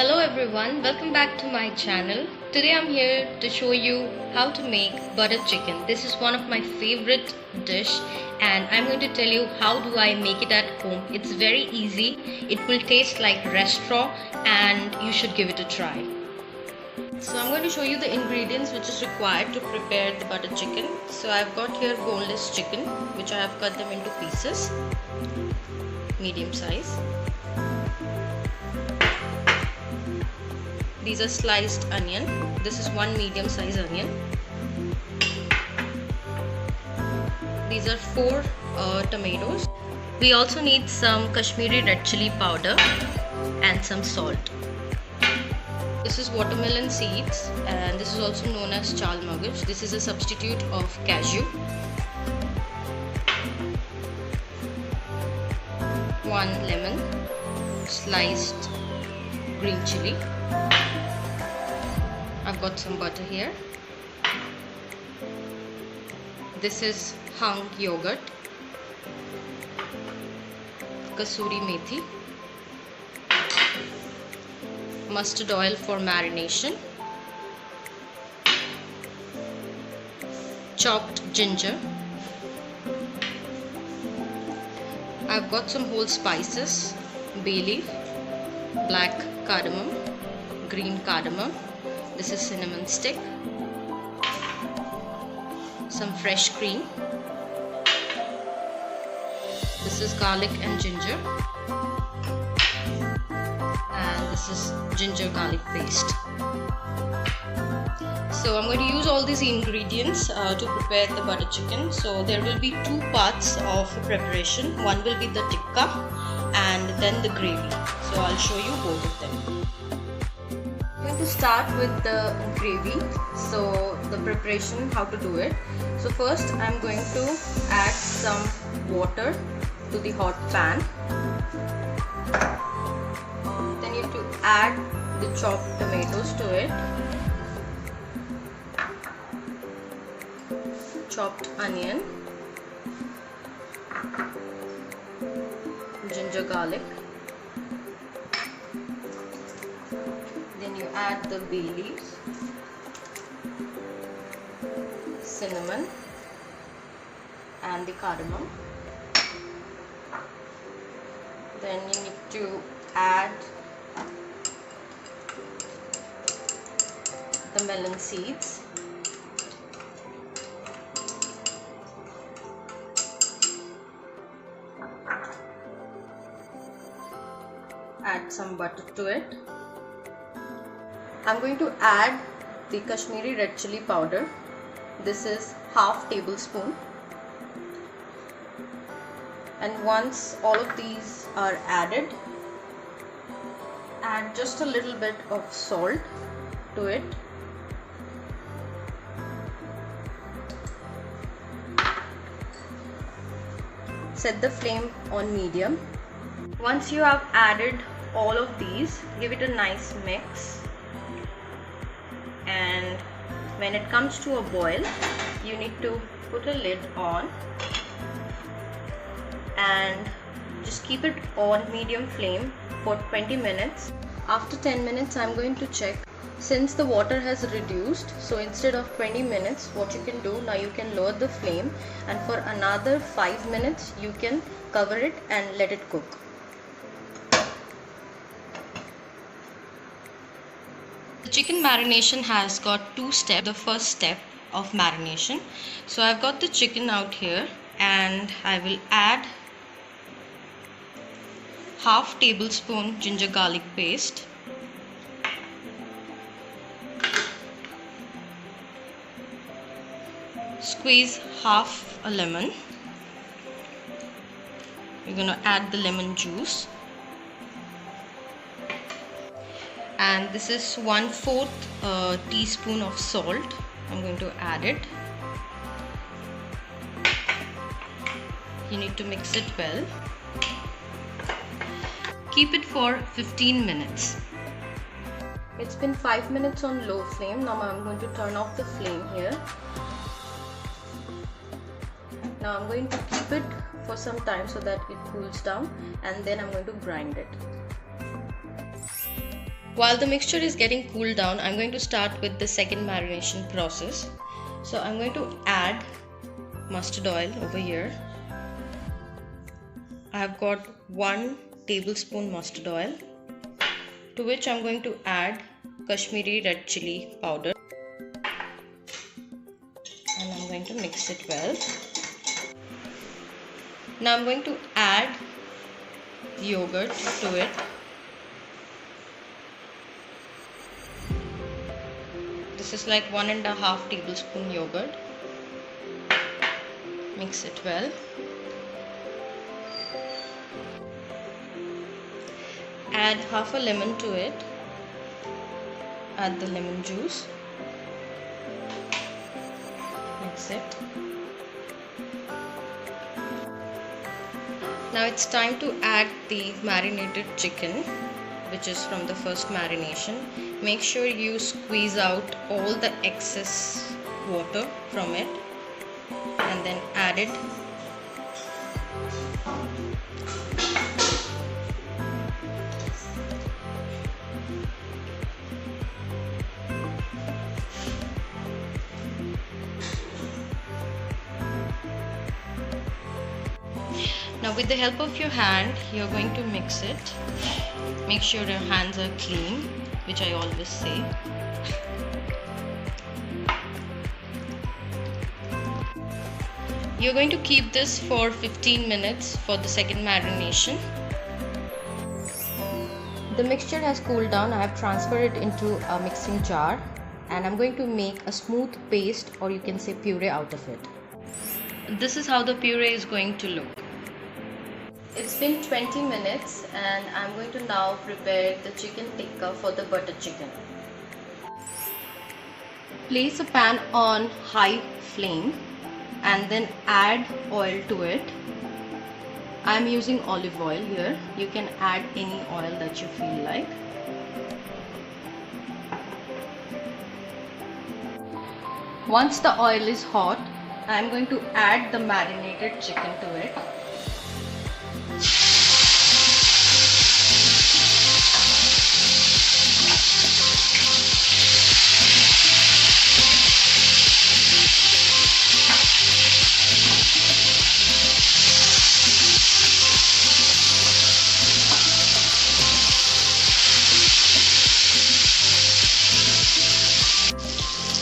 Hello everyone, welcome back to my channel. Today I'm here to show you how to make butter chicken. This is one of my favorite dish and I'm going to tell you how do I make it at home. It's very easy. It will taste like restaurant and you should give it a try. So I'm going to show you the ingredients which is required to prepare the butter chicken. So I've got here boneless chicken which I have cut them into pieces, medium size. These are sliced onion. This is one medium size onion. These are 4 tomatoes. We also need some Kashmiri red chili powder and some salt. This is watermelon seeds and this is also known as chal magaj. This is a substitute of cashew. 1 lemon, sliced green chili. I've got some butter here. This is hung yogurt, kasuri methi, mustard oil for marination, chopped ginger. I've got some whole spices, bay leaf, black cardamom, green cardamom. This is cinnamon stick, some fresh cream. This is garlic and ginger, and this is ginger garlic paste. So I'm going to use all these ingredients to prepare the butter chicken. So there will be 2 parts of preparation. One will be the tikka and then the gravy. So I'll show you both of them. I'm going to start with the gravy. So the preparation, how to do it. So first I'm going to add some water to the hot pan. Then you have to add the chopped tomatoes to it, chopped onion, ginger garlic. Then you add the bay leaves, cinnamon and the cardamom. Then you need to add the melon seeds, add some butter to it. I'm going to add the Kashmiri red chili powder. This is half tablespoon. And once all of these are added, add just a little bit of salt to it. Set the flame on medium. Once you have added all of these, give it a nice mix. And when it comes to a boil, you need to put a lid on and just keep it on medium flame for 20 minutes. After 10 minutes, I'm going to check. Since the water has reduced, so instead of 20 minutes, what you can do, now you can lower the flame and for another 5 minutes, you can cover it and let it cook. The chicken marination has got 2 steps. The first step of marination. So I've got the chicken out here and I will add half tablespoon ginger garlic paste, squeeze half a lemon. You're going to add the lemon juice. And this is 1/4 teaspoon of salt. I'm going to add it. You need to mix it well. Keep it for 15 minutes. It's been 5 minutes on low flame. Now I'm going to turn off the flame here. Now I'm going to keep it for some time so that it cools down, and then I'm going to grind it. While the mixture is getting cooled down, I'm going to start with the second marination process. So I'm going to add mustard oil over here. I have got 1 tablespoon mustard oil, to which I'm going to add Kashmiri red chili powder, and I'm going to mix it well. Now I'm going to add yogurt to it. This is like 1.5 tablespoon yogurt. Mix it well. Add half a lemon to it. Add the lemon juice. Mix it. Now it's time to add the marinated chicken, which is from the first marination. Make sure you squeeze out all the excess water from it and then add it. Now with the help of your hand, you're going to mix it. Make sure your hands are clean, which I always say. You're going to keep this for 15 minutes for the second marination. The mixture has cooled down. I have transferred it into a mixing jar and I'm going to make a smooth paste, or you can say puree, out of it. This is how the puree is going to look. It's been 20 minutes and I'm going to now prepare the chicken tikka for the butter chicken. Place a pan on high flame and then add oil to it. I'm using olive oil here. You can add any oil that you feel like. Once the oil is hot, I'm going to add the marinated chicken to it.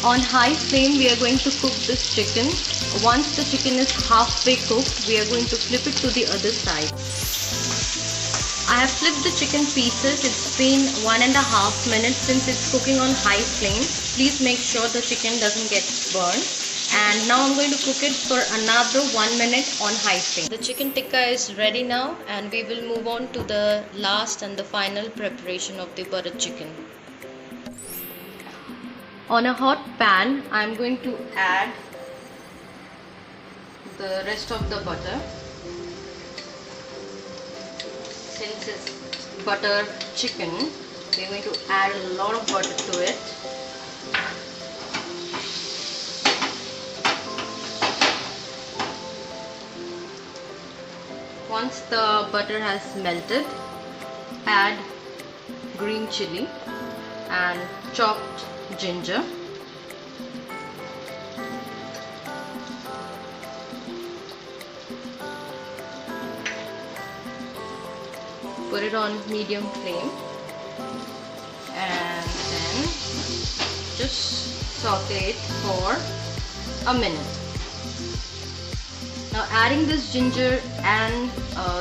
On high flame, we are going to cook this chicken. Once the chicken is halfway cooked, we are going to flip it to the other side. I have flipped the chicken pieces. It's been 1.5 minutes since it's cooking on high flame. Please make sure the chicken doesn't get burned. And now I'm going to cook it for another 1 minute on high flame. The chicken tikka is ready now, and we will move on to the last and the final preparation of the butter chicken. On a hot pan, I am going to add the rest of the butter. Since it's butter chicken, we are going to add a lot of butter to it. Once the butter has melted, add green chili and chopped ginger. Put it on medium flame and then just saute it for a minute. Now adding this ginger and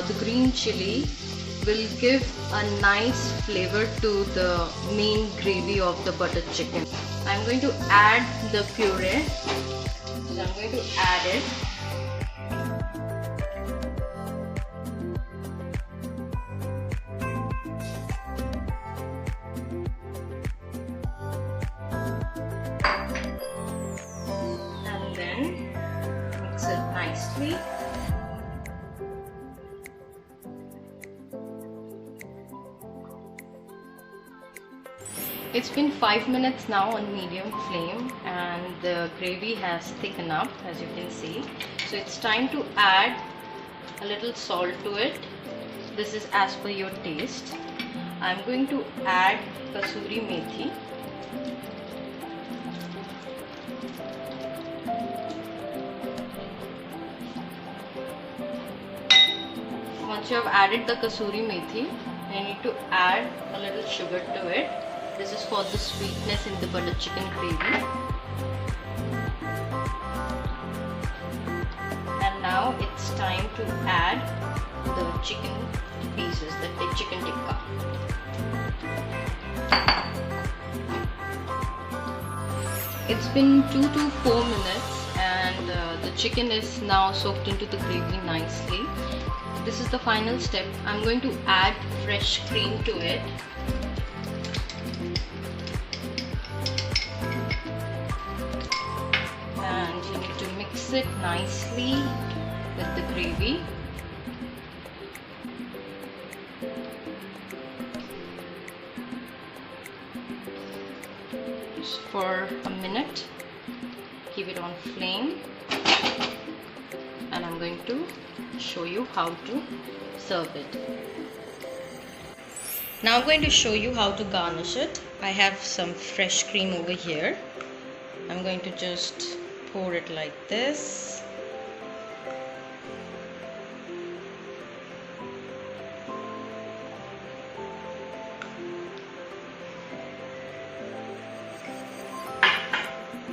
the green chili will give a nice flavor to the main gravy of the butter chicken. I'm going to add the puree. So I'm going to add it. And then mix it nicely. It's been 5 minutes now on medium flame and the gravy has thickened up, as you can see. So it's time to add a little salt to it. This is as per your taste. I'm going to add kasuri methi. Once you have added the kasuri methi, you need to add a little sugar to it. This is for the sweetness in the butter chicken gravy. And now it's time to add the chicken pieces, the chicken tikka. It's been 2 to 4 minutes and the chicken is now soaked into the gravy nicely. This is the final step. I'm going to add fresh cream to it. And you need to mix it nicely with the gravy. Just for a minute, keep it on flame, and I'm going to show you how to serve it. Now I'm going to show you how to garnish it. I have some fresh cream over here. I'm going to just pour it like this.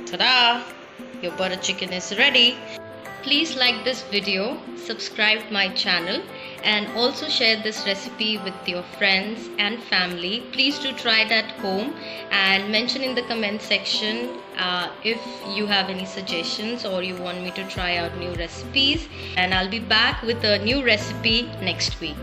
Ta-da! Your butter chicken is ready. Please like this video, subscribe my channel, and also share this recipe with your friends and family. Please do try it at home and mention in the comment section if you have any suggestions or you want me to try out new recipes. And I'll be back with a new recipe next week.